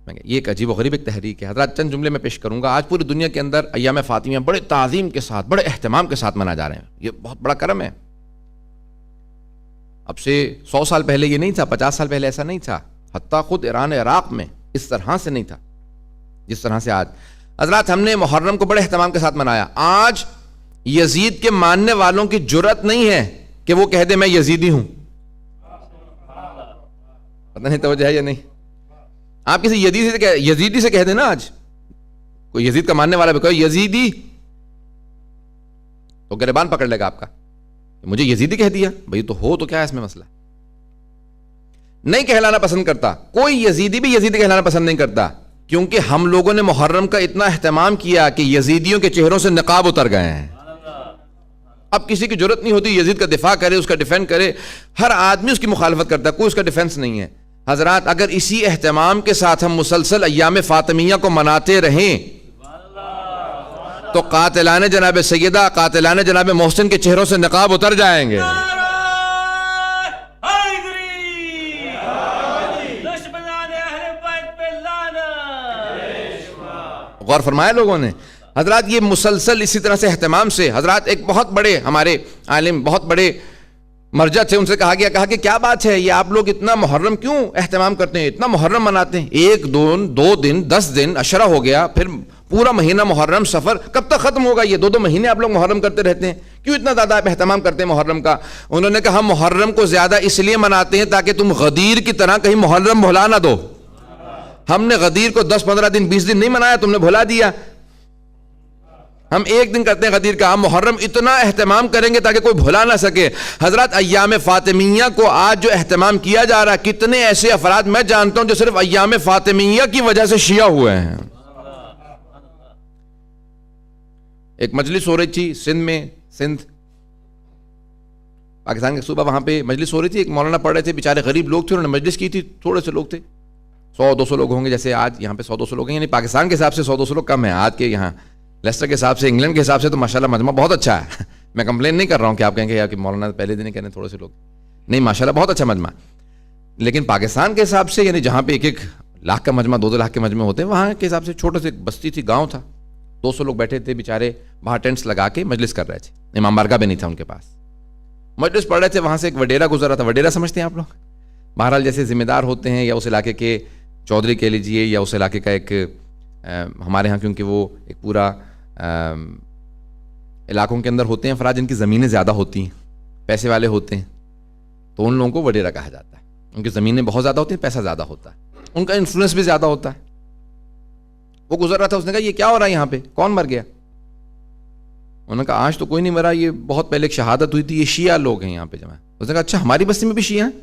یہ ایک عجیب و غریب ایک تحریک ہے. حضرات چند جملے میں پیش کروں گا. آج پوری دنیا کے اندر ایام فاطمیہ بڑے تعظیم کے ساتھ، بڑے اہتمام کے ساتھ منائے جا رہے ہیں. یہ بہت بڑا کرم ہے. اب سے 100 سال پہلے یہ نہیں تھا، 50 سال پہلے ایسا نہیں تھا، حتیٰ خود ایران عراق میں اس طرح سے نہیں تھا جس طرح سے آج. حضرات ہم نے محرم کو بڑے اہتمام کے ساتھ منایا. آج یزید کے ماننے والوں کی جرأت نہیں ہے کہ وہ کہہ دے میں یزیدی ہوں. پتہ نہیں توجہ ہے یا نہیں. آپ کسی یزیدی سے کہہ دیں نا، آج کوئی یزید کا ماننے والا بھی کوئی یزیدی تو گریبان پکڑ لے گا آپ کا. مجھے یزیدی کہہ دیا، بھئی تو ہو تو کیا ہے اس میں مسئلہ. نہیں کہلانا پسند کرتا کوئی یزیدی بھی، یزیدی کہلانا پسند نہیں کرتا، کیونکہ ہم لوگوں نے محرم کا اتنا اہتمام کیا کہ یزیدیوں کے چہروں سے نقاب اتر گئے ہیں. اب کسی کی جرأت نہیں ہوتی یزید کا دفاع کرے، اس کا ڈیفینڈ کرے. ہر آدمی اس کی مخالفت کرتا ہے، کوئی اس کا ڈیفینس نہیں ہے. حضرات اگر اسی اہتمام کے ساتھ ہم مسلسل ایام فاطمیہ کو مناتے رہیں تو قاتلان جناب سیدہ، قاتلان جناب محسن کے چہروں سے نقاب اتر جائیں گے. غور فرمایا لوگوں نے. حضرات یہ مسلسل اسی طرح سے اہتمام سے، حضرات ایک بہت بڑے ہمارے عالم، بہت بڑے مرجع تھے، ان سے کہا کہ کیا بات ہے، یہ آپ لوگ اتنا محرم کیوں اہتمام کرتے ہیں، اتنا محرم مناتے ہیں؟ 1 2 دن 10 دن عشرہ ہو گیا، پھر پورا مہینہ محرم سفر کب تک ختم ہوگا؟ یہ 2 مہینے آپ لوگ محرم کرتے رہتے ہیں، کیوں اتنا زیادہ آپ اہتمام کرتے ہیں محرم کا؟ انہوں نے کہا ہم محرم کو زیادہ اس لیے مناتے ہیں تاکہ تم غدیر کی طرح کہیں محرم بھلا نہ دو. ہم نے غدیر کو 10 15 دن 20 دن نہیں منایا، تم نے بھلا دیا. ہم 1 دن کرتے ہیں غدیر کا، ہم محرم اتنا اہتمام کریں گے تاکہ کوئی بھلا نہ سکے. حضرات ایام فاطمیہ کو آج جو اہتمام کیا جا رہا ہے، کتنے ایسے افراد میں جانتا ہوں جو صرف ایام فاطمیہ کی وجہ سے شیعہ ہوئے ہیں. ایک مجلس ہو رہی تھی سندھ پاکستان کے صوبہ، وہاں پہ مجلس ہو رہی تھی. ایک مولانا پڑھ رہے تھے، بیچارے غریب لوگ تھے، انہوں نے مجلس کی تھی. تھوڑے سے لوگ تھے، 100-200 لوگ ہوں گے، جیسے آج یہاں پہ 100-200 لوگ ہیں. یعنی پاکستان کے حساب سے 100-200 لوگ کم ہیں. آج کے یہاں لیسٹر کے حساب سے، انگلینڈ کے حساب سے تو ماشاءاللہ مجمع بہت اچھا ہے. میں کمپلین نہیں کر رہا ہوں کہ آپ کہیں گے کہ مولانا پہلے دن ہی کہنے تھوڑے سے لوگ، نہیں ماشاءاللہ بہت اچھا مجمع. لیکن پاکستان کے حساب سے، یعنی جہاں پہ 1 لاکھ کا مجمع، 2 لاکھ کے مجمع ہوتے ہیں، وہاں کے حساب سے چھوٹے سے بستی تھی، گاؤں تھا. 200 لوگ بیٹھے تھے بیچارے، باہر ٹینٹس لگا کے مجلس کر رہے تھے. امام بارگاہ بھی نہیں تھا ان کے پاس. مجلس پڑھ رہے تھے، وہاں سے ایک وڈیرا گزر رہا تھا. وڈیرا سمجھتے ہیں آپ لوگ؟ بہرحال جیسے ذمہ دار ہوتے ہیں، یا اس علاقے کے چودھری کہہ لیجئے، یا اس علاقے کا ایک ہمارے ہاں کیونکہ وہ ایک پورا علاقوں کے اندر ہوتے ہیں افراد جن کی زمینیں زیادہ ہوتی ہیں، پیسے والے ہوتے ہیں، تو ان لوگوں کو وڈیرا کہا جاتا ہے. ان کی زمینیں بہت زیادہ ہوتی ہیں، پیسہ زیادہ ہوتا ہے، ان کا انفلوئنس بھی زیادہ ہوتا ہے. وہ گزر رہا تھا، اس نے کہا یہ کیا ہو رہا ہے یہاں پہ، کون مر گیا؟ انہوں نے کہا آج تو کوئی نہیں مرا، یہ بہت پہلے ایک شہادت ہوئی تھی، یہ شیعہ لوگ ہیں یہاں پہ جمع. اس نے کہا اچھا ہماری بستی میں بھی شیعہ ہیں؟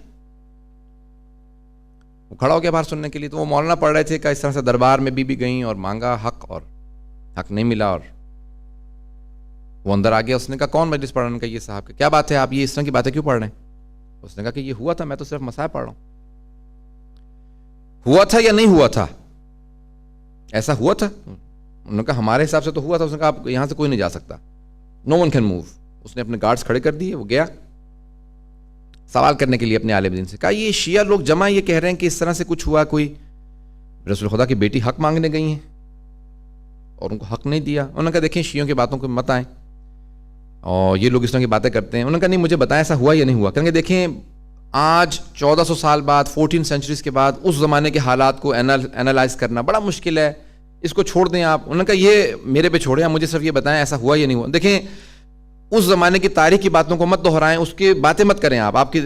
وہ کھڑا ہو گیا باہر سننے کے لیے. تو وہ مولانا پڑھ رہے تھے کہ اس طرح سے دربار میں بھی گئیں اور مانگا حق، اور حق نہیں ملا، اور وہ اندر آ گیا. اس نے کہا کون مجلس پڑھ رہا ہے؟ کہ یہ صاحب کیا بات ہے، آپ یہ اس طرح کی باتیں کیوں پڑھ رہے ہیں؟ اس نے کہا کہ یہ ہوا تھا، میں تو صرف مسائل پڑھ رہا ہوں. ہوا تھا یا نہیں ہوا تھا؟ ایسا ہوا تھا؟ انہوں نے کہا ہمارے حساب سے تو ہوا تھا. اس نے کہا آپ یہاں سے کوئی نہیں جا سکتا، نو ون کین موو. اس نے اپنے گارڈز کھڑے کر دیے، وہ گیا سوال کرنے کے لیے اپنے عالم دین سے. کہا یہ شیعہ لوگ جمع یہ کہہ رہے ہیں کہ اس طرح سے کچھ ہوا، کوئی رسول خدا کی بیٹی حق مانگنے گئی ہیں اور ان کو حق نہیں دیا. انہوں نے کہا دیکھیں شیعوں کی باتوں کو مت آئیں، اور یہ لوگ اس طرح کی باتیں کرتے ہیں. انہوں نے کہا نہیں مجھے بتائیں ایسا ہوا یا نہیں ہوا. کہیں گے دیکھیں آج 1400 سال بعد، 14 سینچریز کے بعد، اس زمانے کے حالات کو اینالائز کرنا بڑا مشکل ہے، اس کو چھوڑ دیں آپ. انہوں نے کہا یہ میرے پہ چھوڑیں، آپ مجھے صرف یہ بتائیں ایسا ہوا یا نہیں ہوا. دیکھیں اس زمانے کی تاریخ کی باتوں کو مت دہرائیں، اس کی باتیں مت کریں، آپ کی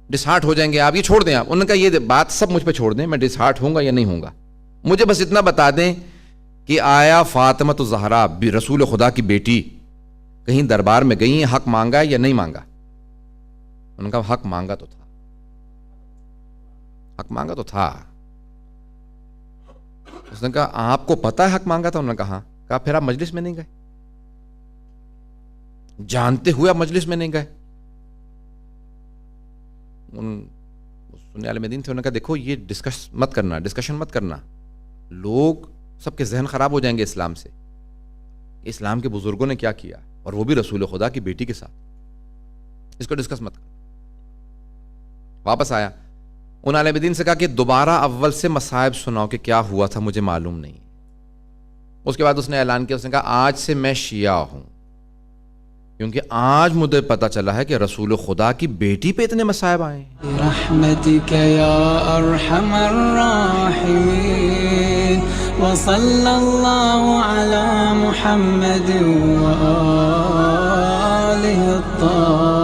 ڈسہارٹ ہو جائیں گے، آپ یہ چھوڑ دیں. آپ انہوں نے کہا یہ بات سب مجھ پہ چھوڑ دیں، میں ڈسہارٹ ہوں گا یا نہیں ہوں گا، مجھے بس اتنا بتا دیں کہ آیا فاطمہ الزہرا رسول خدا کی بیٹی کہیں دربار میں گئی ہیں، حق مانگا یا نہیں مانگا؟ انہوں نے کہا حق مانگا تو تھا، حق مانگا تو تھا. اس نے کہا آپ کو پتا ہے حق مانگا تھا؟ انہوں نے کہا ہاں. کہا پھر آپ مجلس میں نہیں گئے؟ جانتے ہوئے آپ مجلس میں نہیں گئے؟ سننے والے دین تھے. انہوں نے کہا دیکھو یہ ڈسکشن مت کرنا، لوگ سب کے ذہن خراب ہو جائیں گے اسلام سے. اسلام کے بزرگوں نے کیا کیا، اور وہ بھی رسول خدا کی بیٹی کے ساتھ، اس کو ڈسکس مت کر. واپس آیا. ان عالم دین سے کہا کہ دوبارہ اول سے مصائب سناؤ کہ کیا ہوا تھا، مجھے معلوم نہیں. اس کے بعد اس نے اعلان کیا، اس نے کہا آج سے میں شیعہ ہوں، کیونکہ آج مجھے پتہ چلا ہے کہ رسول خدا کی بیٹی پہ اتنے مصائب آئے ہیں. برحمتک یا ارحم الراحمین وصلی اللہ علی محمد وآلہ الطاہرین.